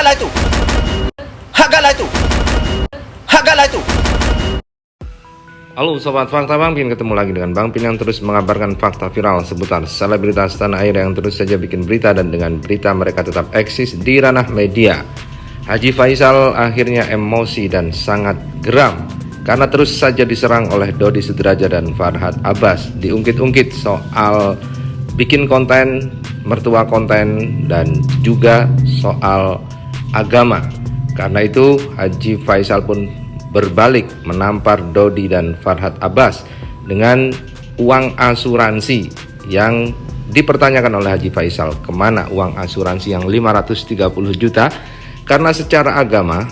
Hagalah itu. Hagalah itu. Hagalah itu. Halo Sobat Fakta, Bang Pin ketemu lagi dengan Bang Pin yang terus mengabarkan fakta viral seputar selebritas tanah air yang terus saja bikin berita, dan dengan berita mereka tetap eksis di ranah media. Haji Faisal akhirnya emosi dan sangat geram karena terus saja diserang oleh Dodi Sudrajat dan Farhad Abbas, diungkit-ungkit soal bikin konten, mertua konten, dan juga soal agama. Karena itu Haji Faisal pun berbalik menampar Dodi dan Farhad Abbas dengan uang asuransi yang dipertanyakan oleh Haji Faisal, kemana uang asuransi yang 530 juta, karena secara agama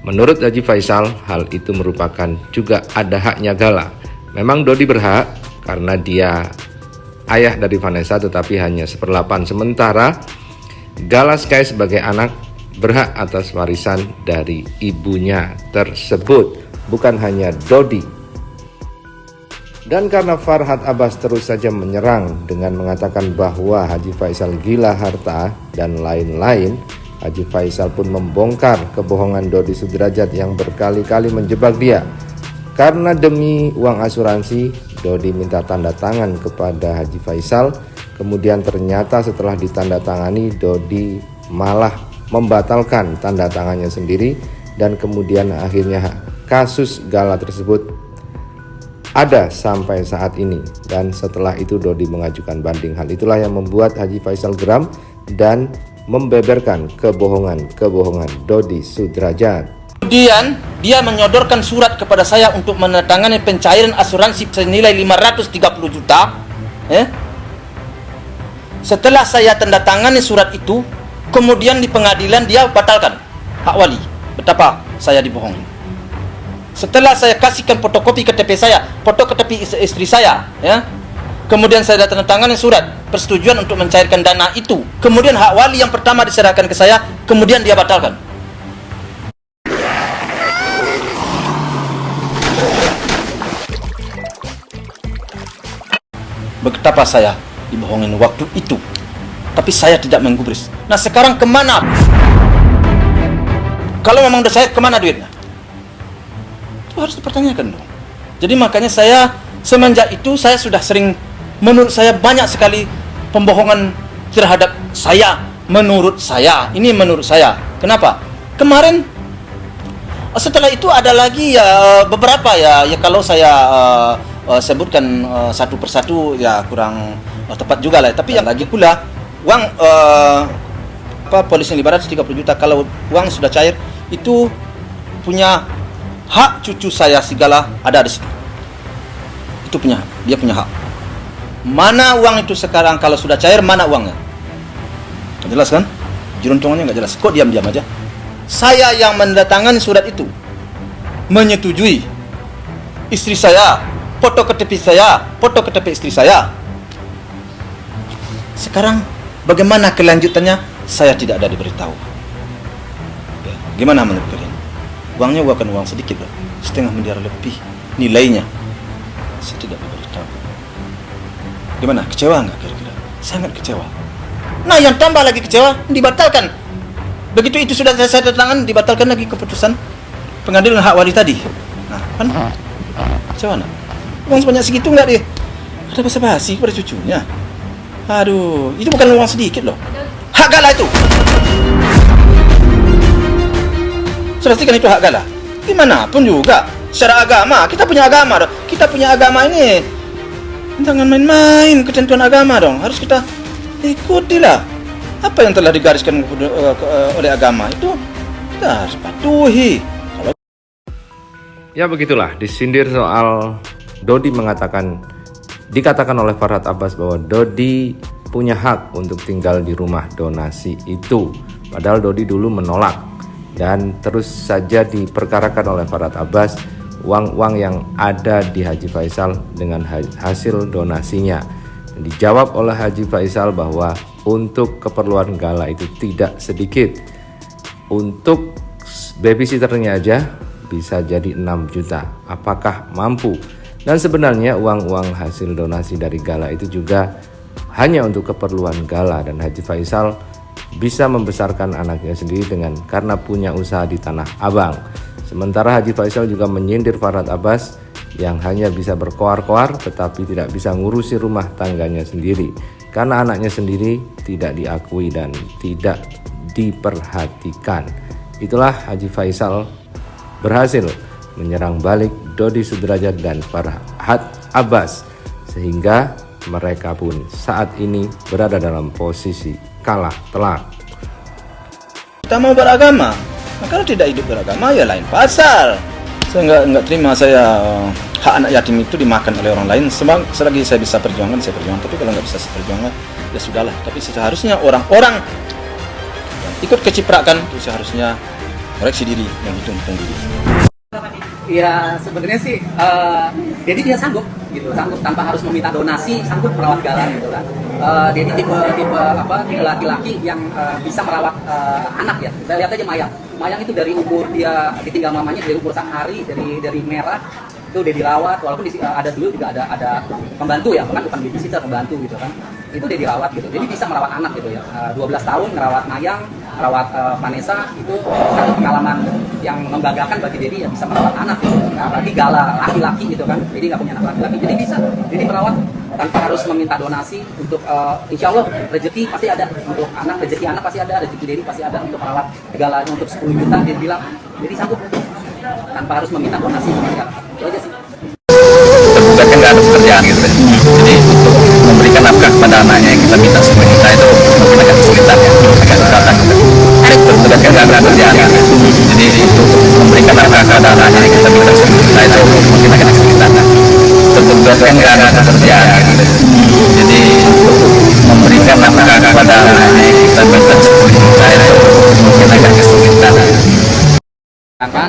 menurut Haji Faisal hal itu merupakan juga ada haknya Gala. Memang Dodi berhak karena dia ayah dari Vanessa, tetapi hanya 1/8, sementara Gala Sky sebagai anak berhak atas warisan dari ibunya tersebut, bukan hanya Dodi. Dan karena Farhad Abbas terus saja menyerang dengan mengatakan bahwa Haji Faisal gila harta dan lain-lain, Haji Faisal pun membongkar kebohongan Dodi Sudrajat yang berkali-kali menjebak dia. Karena demi uang asuransi, Dodi minta tanda tangan kepada Haji Faisal. Kemudian ternyata setelah ditandatangani, Dodi malah membatalkan tanda tangannya sendiri, dan kemudian akhirnya kasus Gala tersebut ada sampai saat ini. Dan setelah itu Dodi mengajukan banding. Hal itulah yang membuat Haji Faisal geram dan membeberkan kebohongan Dodi Sudrajat. Kemudian dia menyodorkan surat kepada saya untuk menandatangani pencairan asuransi senilai 530 juta. Setelah saya tanda tangani surat itu, kemudian di pengadilan dia batalkan hak wali. Betapa saya dibohongi. Setelah saya kasihkan fotokopi KTP saya, foto KTP istri saya, kemudian saya tanda tangani surat persetujuan untuk mencairkan dana itu. Kemudian hak wali yang pertama diserahkan ke saya, kemudian dia batalkan. Betapa saya dibohongin waktu itu, tapi saya tidak menggubris. Nah sekarang kemana? Kalau memang udah cair, kemana duitnya? Itu harus dipertanyakan dong. Jadi makanya saya semenjak itu saya sudah sering, menurut saya banyak sekali pembohongan terhadap saya. Menurut saya, ini menurut saya. Kenapa? Kemarin setelah itu ada lagi ya beberapa ya kalau saya sebutkan satu persatu ya kurang tepat juga lah. Tapi yang lagi pula uang polis yang 530 juta, kalau uang sudah cair itu punya hak cucu saya segala ada di situ. Itu punya, dia punya hak. Mana uang itu sekarang kalau sudah cair, mana uangnya? Nggak jelas kan? Jeruntungannya nggak jelas. Kok diam-diam aja? Saya yang mendatangkan surat itu, menyetujui istri saya, foto KTP saya, foto KTP istri saya. Sekarang bagaimana kelanjutannya? Saya tidak ada diberitahu. Ya, gimana menurut kalian? Uangnya bukan uang sedikit loh, 500 miliar lebih nilainya. Saya tidak diberitahu. Gimana? Kecewa nggak kira-kira? Sangat kecewa. Nah yang tambah lagi kecewa, dibatalkan. Begitu itu sudah saya tanda tangan, dibatalkan lagi keputusan pengadilan hak wali tadi. Nah kan kecewa nak? Uang sebanyak segitu nggak deh? Ada basa-basi pada cucunya. Aduh, itu bukan uang sedikit loh. Hak Gala itu. Pastikan itu hak Gala. Gimana pun juga secara agama, kita punya agama dong. Kita punya agama ini. Jangan main-main ketentuan agama dong. Harus kita ikutilah. Apa yang telah digariskan oleh agama itu kita harus patuhi. Ya begitulah, disindir soal Dodi dikatakan oleh Farhad Abbas bahwa Dodi punya hak untuk tinggal di rumah donasi itu. Padahal Dodi dulu menolak, dan terus saja diperkarakan oleh Farhad Abbas uang-uang yang ada di Haji Faisal dengan hasil donasinya. Dan dijawab oleh Haji Faisal bahwa untuk keperluan Gala itu tidak sedikit. Untuk babysitternya aja bisa jadi 6 juta. Apakah mampu? Dan sebenarnya uang-uang hasil donasi dari Gala itu juga hanya untuk keperluan Gala, dan Haji Faisal bisa membesarkan anaknya sendiri karena punya usaha di Tanah Abang. Sementara Haji Faisal juga menyindir Farhad Abbas yang hanya bisa berkoar-koar tetapi tidak bisa ngurusi rumah tangganya sendiri karena anaknya sendiri tidak diakui dan tidak diperhatikan. Itulah Haji Faisal berhasil menyerang balik Dodi Sudrajat dan Farhad Abbas sehingga mereka pun saat ini berada dalam posisi kalah telak. Kita mau beragama, nah, kalau tidak hidup beragama ya lain pasal. Saya nggak terima hak anak yatim itu dimakan oleh orang lain. Selagi saya bisa perjuangkan, saya perjuangkan. Tapi kalau nggak bisa saya perjuangkan, ya sudahlah. Tapi seharusnya orang-orang yang ikut keciprakan itu seharusnya koreksi diri, menghitung diri. Ya sebenarnya sih, jadi dia sanggup gitu, sanggup tanpa harus meminta donasi, sanggup merawat Gala gitu kan. Jadi tipe laki-laki yang bisa merawat anak ya. Saya lihat aja Mayang itu dari umur dia ditinggal mamanya dari umur sehari, dari merah itu udah dirawat, walaupun ada dulu juga ada pembantu ya, bukan babysitter, pembantu gitu kan. Itu udah dirawat gitu. Jadi bisa merawat anak gitu ya. 12 tahun merawat Mayang, merawat Vanessa itu satu pengalaman yang membanggakan bagi Dedi yang bisa merawat anak gitu. Nah, apalagi Gala laki-laki gitu kan. Jadi nggak punya anak laki-laki. Jadi bisa. Jadi merawat tanpa harus meminta donasi untuk insya Allah rezeki pasti ada untuk anak, rezeki anak pasti ada, rezeki Dedi pasti ada untuk merawat Gala untuk 10 juta dia bilang. Jadi sanggup tanpa harus meminta donasi sama masyarakat. Itu aja sih. Tergugat kan nggak ada pekerjaan gitu kan. Jadi untuk memberikan nafkah kepada anaknya yang kita minta 10 juta itu mungkin agak kesulitan ya, agak susah gitu. Tergugat kan nggak ada pekerjaan kan. Jadi untuk memberikan nafkah kepada anaknya yang kita minta 10 juta itu mungkin agak kesulitan. Tergugat kan nggak ada pekerjaan gitu. Jadi untuk memberikan nafkah kepada anaknya yang kita minta 10 juta itu mungkin agak kesulitan. Kan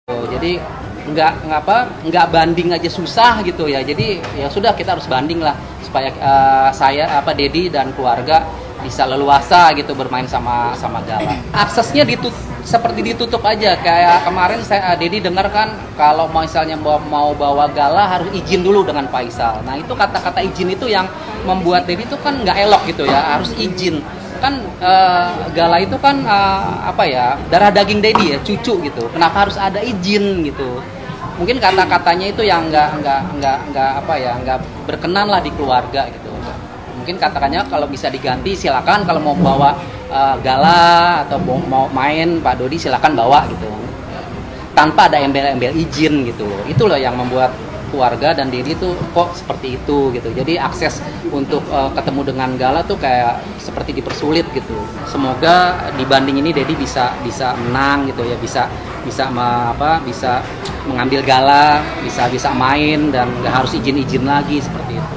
jadi nggak banding aja susah gitu ya. Jadi ya sudah kita harus banding lah supaya Dedi dan keluarga bisa leluasa gitu bermain sama Gala. Aksesnya seperti ditutup aja. Kayak kemarin Dedi dengar kan kalau misalnya mau bawa Gala harus izin dulu dengan Faisal. Nah itu kata-kata izin itu yang membuat Dedi itu kan nggak elok gitu ya, harus izin. Kan Gala itu kan darah daging Dedi ya, cucu gitu. Kenapa harus ada izin gitu? Mungkin kata-katanya itu yang nggak berkenan lah di keluarga gitu. Mungkin katakannya kalau bisa diganti silakan, kalau mau bawa Gala atau mau main Pak Dodi silakan bawa gitu. Tanpa ada embel-embel izin gitu. Itu loh yang membuat keluarga dan Dedi tuh kok seperti itu gitu. Jadi akses untuk ketemu dengan Gala tuh kayak seperti dipersulit gitu. Semoga dibanding ini Dedi bisa menang gitu ya, bisa mengambil Gala, bisa main dan nggak harus izin lagi seperti itu.